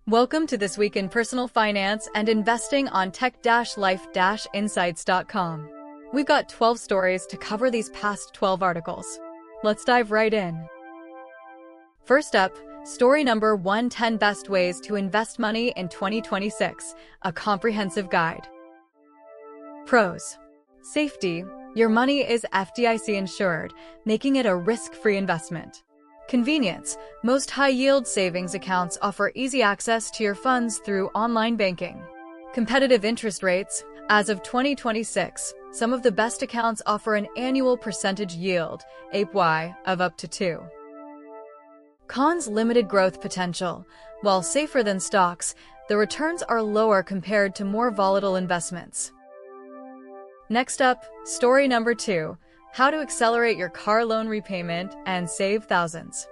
Welcome to This Week in Personal Finance and Investing on tech-life-insights.com. We've got 12 stories to cover these past 12 articles. Let's dive right in. First up, story number 1: 10 Best Ways to Invest Money in 2026, a comprehensive guide. Pros. Safety. Your money is FDIC insured, making it a risk-free investment. Convenience. Most high-yield savings accounts offer easy access to your funds through online banking. Competitive interest rates. As of 2026, some of the best accounts offer an annual percentage yield, APY, of up to 2. Cons. Limited growth potential. While safer than stocks, the returns are lower compared to more volatile investments. Next up, story number 2. How to accelerate your car loan repayment and save thousands.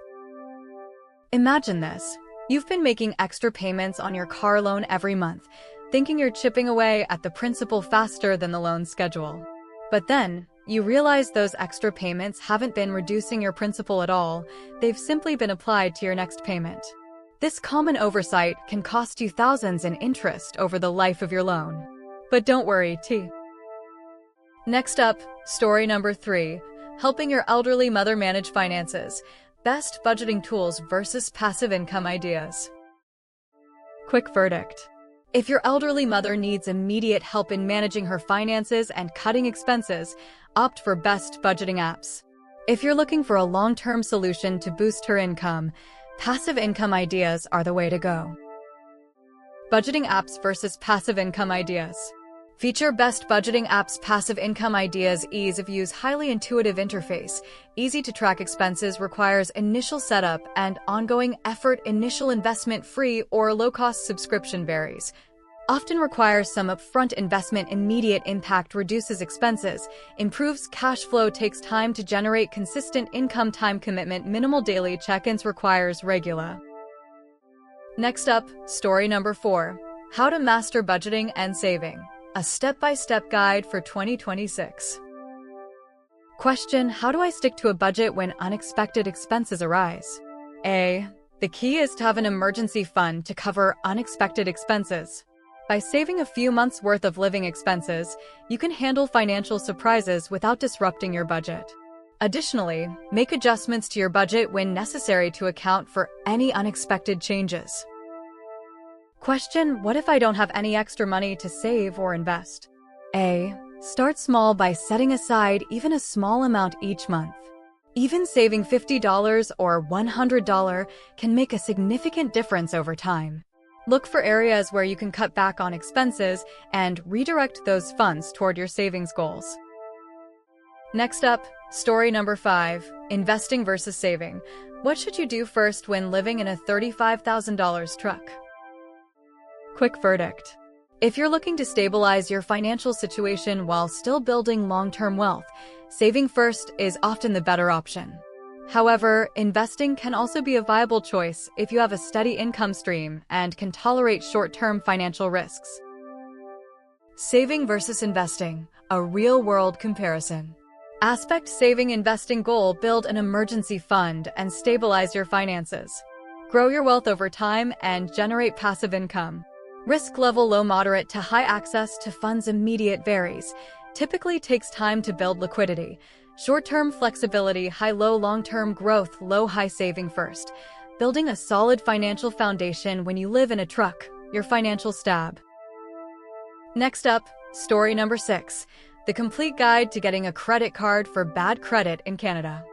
Imagine this. You've been making extra payments on your car loan every month, thinking you're chipping away at the principal faster than the loan schedule. But then, you realize those extra payments haven't been reducing your principal at all, they've simply been applied to your next payment. This common oversight can cost you thousands in interest over the life of your loan. But don't worry, Next up, story number 3, helping your elderly mother manage finances, best budgeting tools versus passive income ideas. Quick verdict. If your elderly mother needs immediate help in managing her finances and cutting expenses, opt for best budgeting apps. If you're looking for a long-term solution to boost her income, passive income ideas are the way to go. Budgeting apps versus passive income ideas. Feature best budgeting apps. Passive income ideas. Ease of use, highly intuitive interface, easy to track expenses, requires initial setup and ongoing effort. Initial investment, free or low-cost subscription varies. Often requires some upfront investment. Immediate impact, reduces expenses, improves cash flow, takes time to generate consistent income. Time commitment, minimal daily check-ins, requires regular. Next up, story number 4, how to master budgeting and saving. A step-by-step guide for 2026. Question: how do I stick to a budget when unexpected expenses arise? A. The key is to have an emergency fund to cover unexpected expenses. By saving a few months' worth of living expenses, you can handle financial surprises without disrupting your budget. Additionally, make adjustments to your budget when necessary to account for any unexpected changes. Question: what if I don't have any extra money to save or invest? A. Start small by setting aside even a small amount each month. Even saving $50 or $100 can make a significant difference over time. Look for areas where you can cut back on expenses and redirect those funds toward your savings goals. Next up, story number 5, investing versus saving. What should you do first when living in a $35,000 truck? Quick verdict. If you're looking to stabilize your financial situation while still building long-term wealth, saving first is often the better option. However, investing can also be a viable choice if you have a steady income stream and can tolerate short-term financial risks. Saving versus investing, a real-world comparison. Aspect: saving investing goal: build an emergency fund and stabilize your finances. Grow your wealth over time and generate passive income. Risk level: low, moderate to high. Access to funds immediate varies. Typically takes time to build liquidity. Short-term flexibility: high, low. Long-term growth: low, high. Saving first. Building a solid financial foundation when you live in a truck, your financial stab. Next up, story number 6, the complete guide to getting a credit card for bad credit in Canada.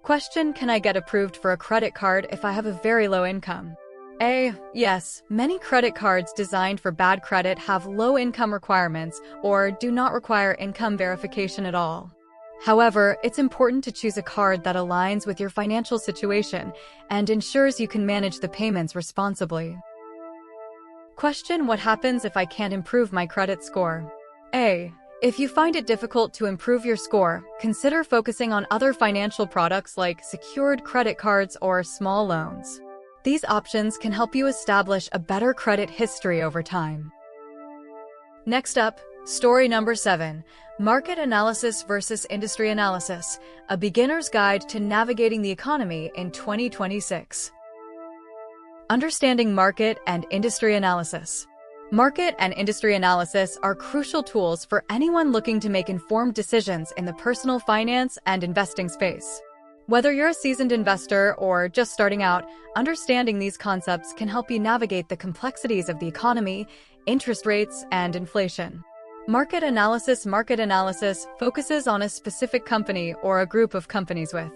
Question: can I get approved for a credit card if I have a very low income? A. Yes, many credit cards designed for bad credit have low income requirements or do not require income verification at all. However, it's important to choose a card that aligns with your financial situation and ensures you can manage the payments responsibly. Question: what happens if I can't improve my credit score? A. If you find it difficult to improve your score, consider focusing on other financial products like secured credit cards or small loans. These options can help you establish a better credit history over time. Next up, story number 7, market analysis versus industry analysis, a beginner's guide to navigating the economy in 2026. Understanding market and industry analysis. Market and industry analysis are crucial tools for anyone looking to make informed decisions in the personal finance and investing space. Whether you're a seasoned investor or just starting out, understanding these concepts can help you navigate the complexities of the economy, interest rates, and inflation. Market analysis focuses on a specific company or a group of companies with.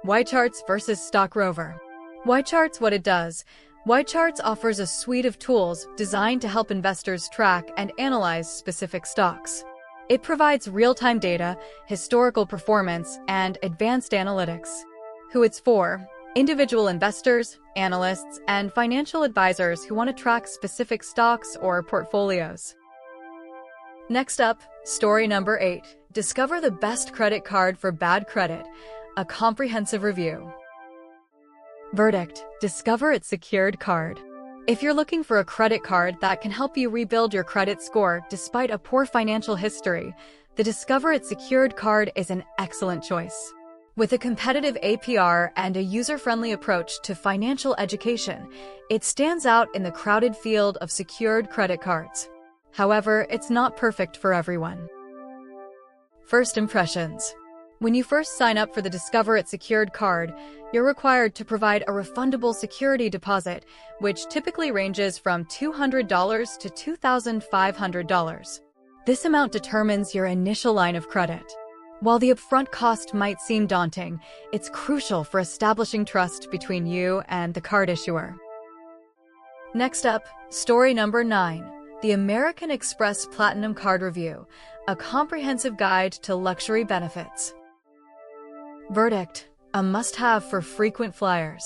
Y-charts versus Stock Rover. Y-charts, what it does. Y-charts offers a suite of tools designed to help investors track and analyze specific stocks. It provides real-time data, historical performance, and advanced analytics. Who it's for: individual investors, analysts, and financial advisors who want to track specific stocks or portfolios. Next up, story number 8. Discover the best credit card for bad credit. A comprehensive review. Verdict: Discover its secured card. If you're looking for a credit card that can help you rebuild your credit score despite a poor financial history, the Discover It Secured card is an excellent choice. With a competitive APR and a user-friendly approach to financial education, it stands out in the crowded field of secured credit cards. However, it's not perfect for everyone. First impressions. When you first sign up for the Discover It Secured card, you're required to provide a refundable security deposit, which typically ranges from $200 to $2,500. This amount determines your initial line of credit. While the upfront cost might seem daunting, it's crucial for establishing trust between you and the card issuer. Next up, story number 9. The American Express Platinum Card Review, a comprehensive guide to luxury benefits. Verdict: a must-have for frequent flyers.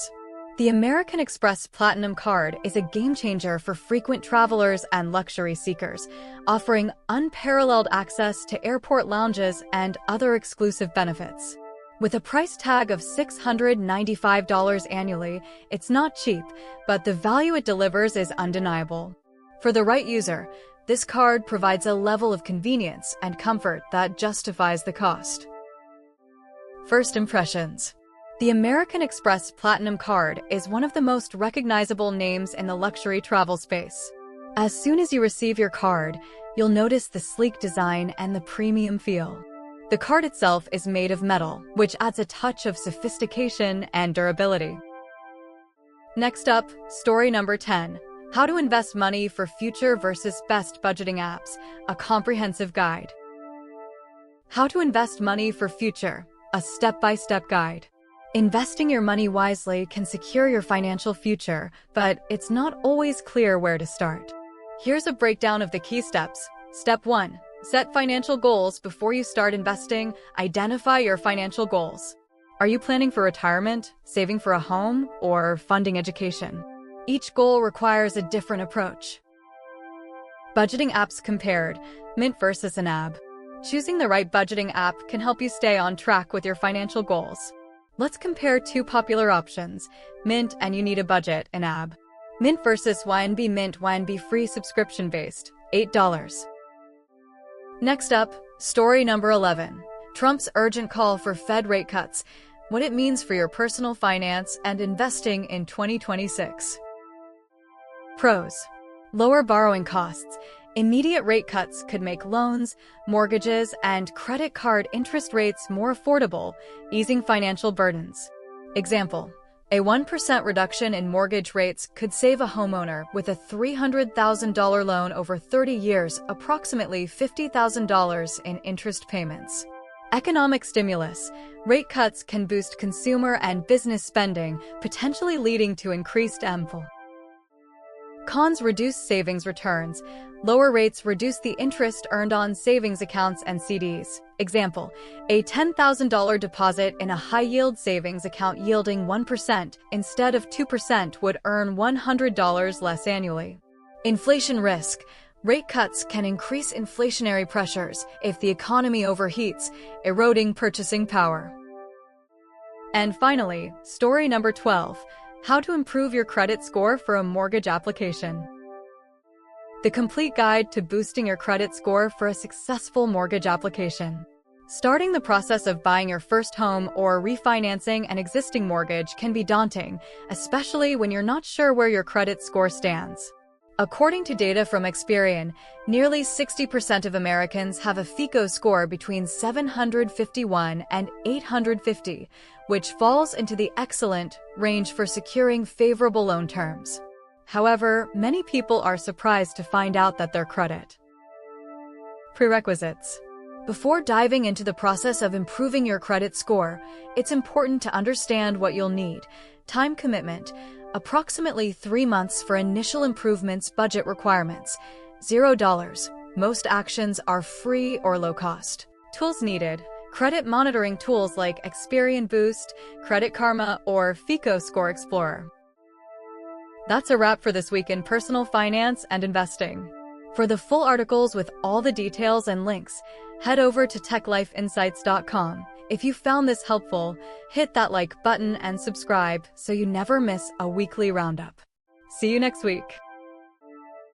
The American Express Platinum Card is a game-changer for frequent travelers and luxury seekers, offering unparalleled access to airport lounges and other exclusive benefits. With a price tag of $695 annually, it's not cheap, but the value it delivers is undeniable. For the right user, this card provides a level of convenience and comfort that justifies the cost. First impressions. The American Express Platinum Card is one of the most recognizable names in the luxury travel space. As soon as you receive your card, you'll notice the sleek design and the premium feel. The card itself is made of metal, which adds a touch of sophistication and durability. Next up, story number 10. How to invest money for future versus best budgeting apps, a comprehensive guide. How to invest money for future, a step-by-step guide. Investing your money wisely can secure your financial future, but it's not always clear where to start. Here's a breakdown of the key steps. Step 1. Set financial goals before you start investing. Identify your financial goals. Are you planning for retirement, saving for a home, or funding education? Each goal requires a different approach. Budgeting apps compared, Mint versus an app. Choosing the right budgeting app can help you stay on track with your financial goals. Let's compare two popular options, Mint and You Need a Budget, an app. Mint versus YNB. Mint YNB free subscription-based, $8. Next up, story number 11. Trump's urgent call for Fed rate cuts, what it means for your personal finance and investing in 2026. Pros. Lower borrowing costs. Immediate rate cuts could make loans, mortgages, and credit card interest rates more affordable, easing financial burdens. Example: a 1% reduction in mortgage rates could save a homeowner with a $300,000 loan over 30 years approximately $50,000 in interest payments. Economic stimulus. Rate cuts can boost consumer and business spending, potentially leading to increased employment. Cons: reduced savings returns. Lower rates reduce the interest earned on savings accounts and CDs. Example: a $10,000 deposit in a high-yield savings account yielding 1% instead of 2% would earn $100 less annually. Inflation risk. Rate cuts can increase inflationary pressures if the economy overheats, eroding purchasing power. And finally, story number 12. How to improve your credit score for a mortgage application. The complete guide to boosting your credit score for a successful mortgage application. Starting the process of buying your first home or refinancing an existing mortgage can be daunting, especially when you're not sure where your credit score stands. According to data from Experian, nearly 60% of Americans have a FICO score between 751 and 850, which falls into the excellent range for securing favorable loan terms. However, many people are surprised to find out that their credit. Prerequisites. Before diving into the process of improving your credit score, it's important to understand what you'll need. Time commitment, approximately 3 months for initial improvements. Budget requirements, $0. Most actions are free or low cost. Tools needed, credit monitoring tools like Experian Boost, Credit Karma, or FICO Score Explorer. That's a wrap for this week in personal finance and investing. For the full articles with all the details and links, head over to techlifeinsights.com. If you found this helpful, hit that like button and subscribe so you never miss a weekly roundup. See you next week.